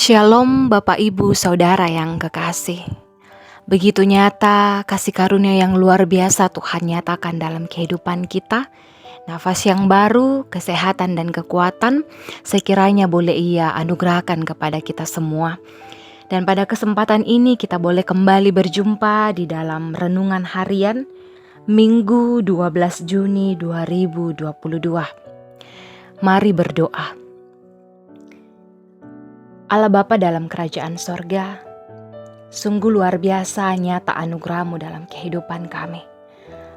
Shalom Bapak Ibu Saudara yang kekasih. Begitu nyata kasih karunia yang luar biasa Tuhan nyatakan dalam kehidupan kita. Nafas yang baru, kesehatan dan kekuatan sekiranya boleh Ia anugerahkan kepada kita semua. Dan pada kesempatan ini kita boleh kembali berjumpa di dalam renungan harian Minggu 12 Juni 2022. Mari berdoa. Allah Bapa dalam kerajaan sorga, sungguh luar biasa nyata anugerah-Mu dalam kehidupan kami.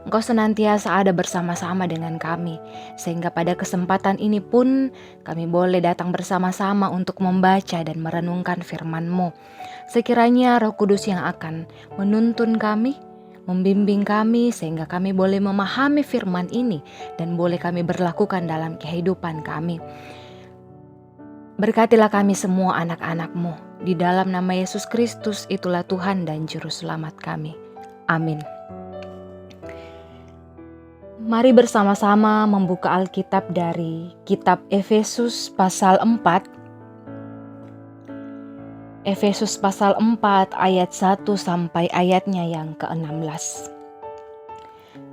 Engkau senantiasa ada bersama-sama dengan kami, sehingga pada kesempatan ini pun kami boleh datang bersama-sama untuk membaca dan merenungkan firman-Mu. Sekiranya Roh Kudus yang akan menuntun kami, membimbing kami sehingga kami boleh memahami firman ini dan boleh kami berlakukan dalam kehidupan kami. Berkatilah kami semua anak-anak-Mu. Di dalam nama Yesus Kristus, itulah Tuhan dan Juru Selamat kami. Amin. Mari bersama-sama membuka Alkitab dari kitab Efesus pasal 4. Efesus pasal 4 ayat 1 sampai ayatnya yang ke-16.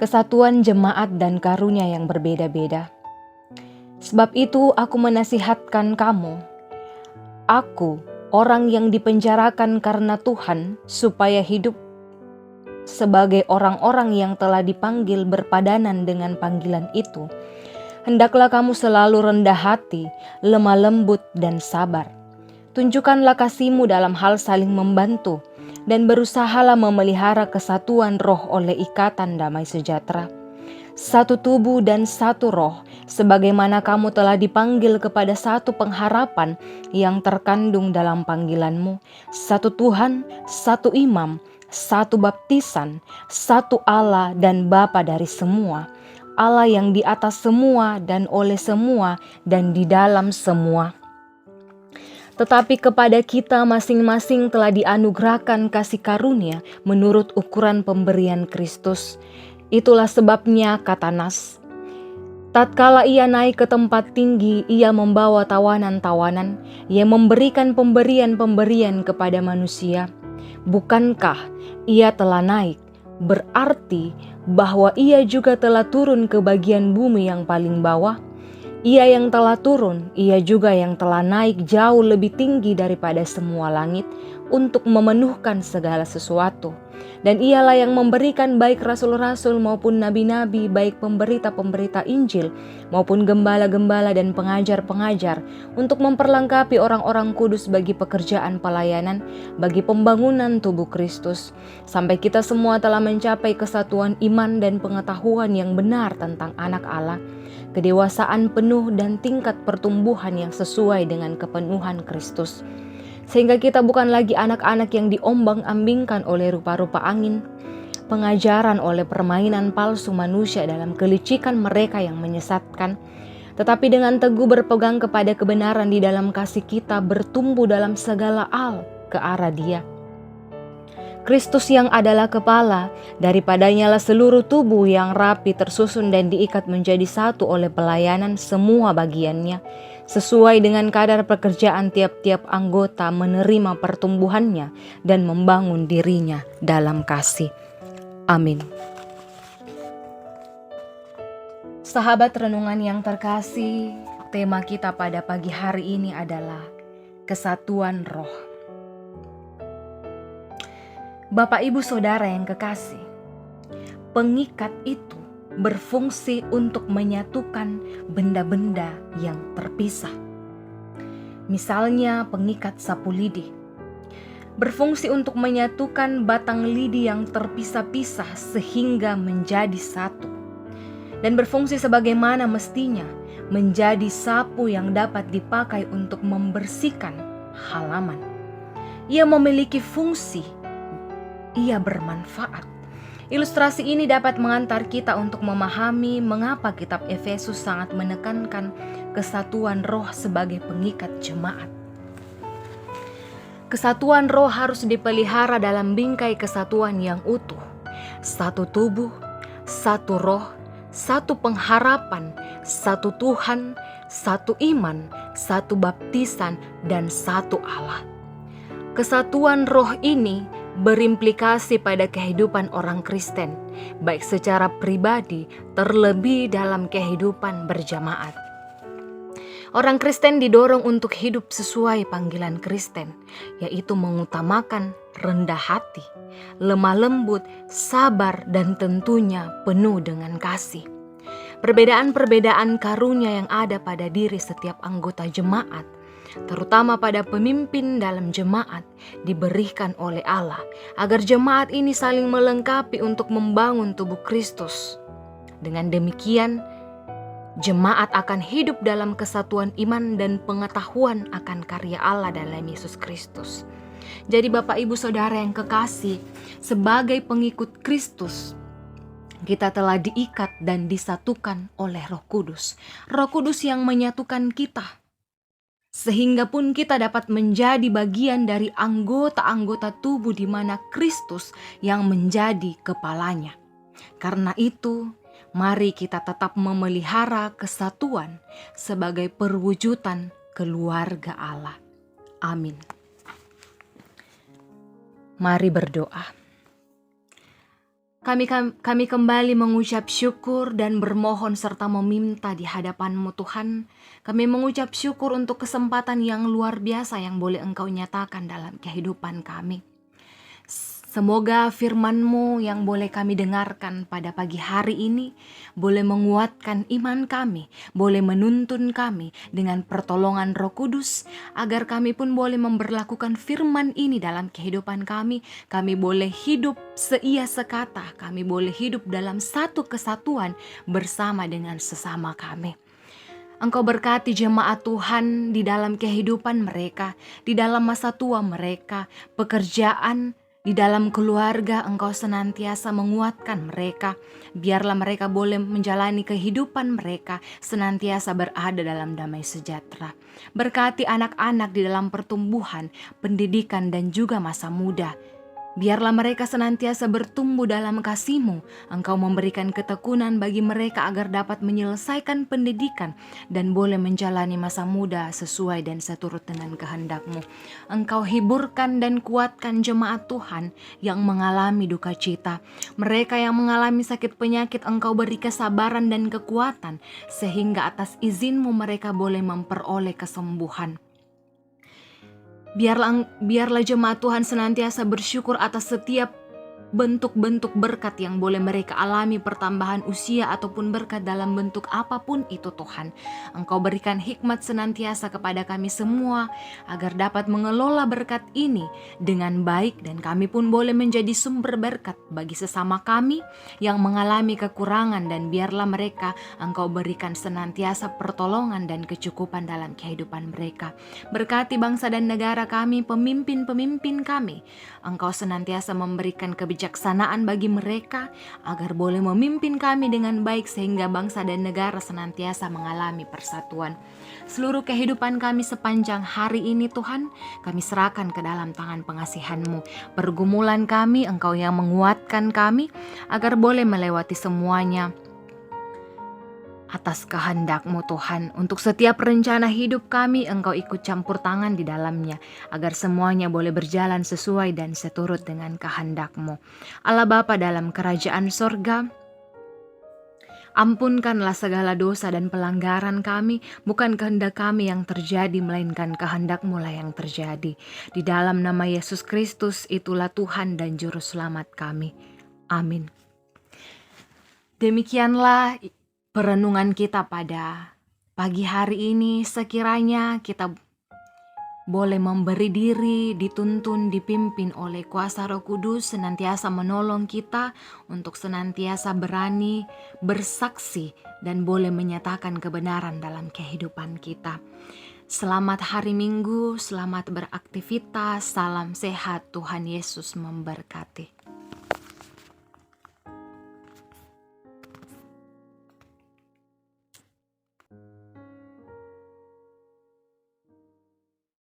Kesatuan jemaat dan karunia yang berbeda-beda. Sebab itu aku menasihatkan kamu, aku orang yang dipenjarakan karena Tuhan, supaya hidup sebagai orang-orang yang telah dipanggil berpadanan dengan panggilan itu. Hendaklah kamu selalu rendah hati, lemah lembut dan sabar. Tunjukkanlah kasih-Mu dalam hal saling membantu, dan berusahalah memelihara kesatuan roh oleh ikatan damai sejahtera. Satu tubuh dan satu roh, sebagaimana kamu telah dipanggil kepada satu pengharapan yang terkandung dalam panggilan-Mu. Satu Tuhan, satu imam, satu baptisan, satu Allah dan Bapa dari semua. Allah yang di atas semua dan oleh semua dan di dalam semua. Tetapi kepada kita masing-masing telah dianugerahkan kasih karunia menurut ukuran pemberian Kristus. Itulah sebabnya kata Nas, tatkala ia naik ke tempat tinggi, ia membawa tawanan-tawanan, ia memberikan pemberian-pemberian kepada manusia. Bukankah ia telah naik? Berarti bahwa ia juga telah turun ke bagian bumi yang paling bawah. Ia yang telah turun, ia juga yang telah naik jauh lebih tinggi daripada semua langit untuk memenuhkan segala sesuatu. Dan ialah yang memberikan baik rasul-rasul maupun nabi-nabi, baik pemberita-pemberita Injil maupun gembala-gembala dan pengajar-pengajar, untuk memperlengkapi orang-orang kudus bagi pekerjaan pelayanan, bagi pembangunan tubuh Kristus, sampai kita semua telah mencapai kesatuan iman dan pengetahuan yang benar tentang anak Allah, kedewasaan penuh dan tingkat pertumbuhan yang sesuai dengan kepenuhan Kristus. Sehingga kita bukan lagi anak-anak yang diombang-ambingkan oleh rupa-rupa angin, pengajaran oleh permainan palsu manusia dalam kelicikan mereka yang menyesatkan, tetapi dengan teguh berpegang kepada kebenaran di dalam kasih kita bertumbuh dalam segala hal ke arah Dia. Kristus yang adalah kepala, daripadanya lah seluruh tubuh yang rapi tersusun dan diikat menjadi satu oleh pelayanan semua bagiannya, sesuai dengan kadar pekerjaan tiap-tiap anggota menerima pertumbuhannya dan membangun dirinya dalam kasih. Amin. Sahabat renungan yang terkasih, tema kita pada pagi hari ini adalah kesatuan roh. Bapak Ibu Saudara yang kekasih, pengikat itu berfungsi untuk menyatukan benda-benda yang terpisah. Misalnya pengikat sapu lidi, berfungsi untuk menyatukan batang lidi yang terpisah-pisah sehingga menjadi satu. Dan berfungsi sebagaimana mestinya menjadi sapu yang dapat dipakai untuk membersihkan halaman. Ia memiliki fungsi, ia bermanfaat. Ilustrasi ini dapat mengantar kita untuk memahami mengapa kitab Efesus sangat menekankan kesatuan roh sebagai pengikat jemaat. Kesatuan roh harus dipelihara dalam bingkai kesatuan yang utuh. Satu tubuh, satu roh, satu pengharapan, satu Tuhan, satu iman, satu baptisan, dan satu Allah. Kesatuan roh ini berimplikasi pada kehidupan orang Kristen, baik secara pribadi terlebih dalam kehidupan berjamaat. Orang Kristen didorong untuk hidup sesuai panggilan Kristen, yaitu mengutamakan rendah hati, lemah lembut, sabar, dan tentunya penuh dengan kasih. Perbedaan-perbedaan karunia yang ada pada diri setiap anggota jemaat, terutama pada pemimpin dalam jemaat, diberikan oleh Allah agar jemaat ini saling melengkapi untuk membangun tubuh Kristus. Dengan demikian, jemaat akan hidup dalam kesatuan iman dan pengetahuan akan karya Allah dalam Yesus Kristus. Jadi Bapak Ibu Saudara yang kekasih, sebagai pengikut Kristus, kita telah diikat dan disatukan oleh Roh Kudus. Roh Kudus yang menyatukan kita, sehingga pun kita dapat menjadi bagian dari anggota-anggota tubuh di mana Kristus yang menjadi kepalanya. Karena itu, mari kita tetap memelihara kesatuan sebagai perwujudan keluarga Allah. Amin. Mari berdoa. Kami kembali mengucap syukur dan bermohon serta meminta di hadapan-Mu Tuhan. Kami mengucap syukur untuk kesempatan yang luar biasa yang boleh Engkau nyatakan dalam kehidupan kami. Semoga firman-Mu yang boleh kami dengarkan pada pagi hari ini boleh menguatkan iman kami, boleh menuntun kami dengan pertolongan Roh Kudus, agar kami pun boleh memberlakukan firman ini dalam kehidupan kami. Kami boleh hidup seia sekata, kami boleh hidup dalam satu kesatuan bersama dengan sesama kami. Engkau berkati jemaat Tuhan di dalam kehidupan mereka, di dalam masa tua mereka, pekerjaan, di dalam keluarga. Engkau senantiasa menguatkan mereka. Biarlah mereka boleh menjalani kehidupan mereka senantiasa berada dalam damai sejahtera. Berkati anak-anak di dalam pertumbuhan, pendidikan, dan juga masa muda. Biarlah mereka senantiasa bertumbuh dalam kasih-Mu. Engkau memberikan ketekunan bagi mereka agar dapat menyelesaikan pendidikan dan boleh menjalani masa muda sesuai dan seturut dengan kehendak-Mu. Engkau hiburkan dan kuatkan jemaat Tuhan yang mengalami duka cita. Mereka yang mengalami sakit penyakit, Engkau beri kesabaran dan kekuatan, sehingga atas izin-Mu mereka boleh memperoleh kesembuhan. Biarlah jemaat Tuhan senantiasa bersyukur atas setiap bentuk-bentuk berkat yang boleh mereka alami, pertambahan usia ataupun berkat dalam bentuk apapun itu Tuhan. Engkau berikan hikmat senantiasa kepada kami semua agar dapat mengelola berkat ini dengan baik, dan kami pun boleh menjadi sumber berkat bagi sesama kami yang mengalami kekurangan, dan biarlah mereka Engkau berikan senantiasa pertolongan dan kecukupan dalam kehidupan mereka. Berkati bangsa dan negara kami, pemimpin-pemimpin kami. Engkau senantiasa memberikan kebijaksanaan bagi mereka agar boleh memimpin kami dengan baik, sehingga bangsa dan negara senantiasa mengalami persatuan. Seluruh kehidupan kami sepanjang hari ini Tuhan, kami serahkan ke dalam tangan pengasihan-Mu. Pergumulan kami, Engkau yang menguatkan kami agar boleh melewati semuanya atas kehendak-Mu Tuhan. Untuk setiap rencana hidup kami, Engkau ikut campur tangan di dalamnya, agar semuanya boleh berjalan sesuai dan seturut dengan kehendak-Mu. Allah Bapa dalam kerajaan sorga, ampunkanlah segala dosa dan pelanggaran kami. Bukan kehendak kami yang terjadi, melainkan kehendak-Mu lah yang terjadi. Di dalam nama Yesus Kristus, itulah Tuhan dan Juru Selamat kami. Amin. Demikianlah perenungan kita pada pagi hari ini. Sekiranya kita boleh memberi diri, dituntun, dipimpin oleh kuasa Roh Kudus, senantiasa menolong kita untuk senantiasa berani bersaksi dan boleh menyatakan kebenaran dalam kehidupan kita. Selamat hari Minggu, selamat beraktivitas, salam sehat, Tuhan Yesus memberkati.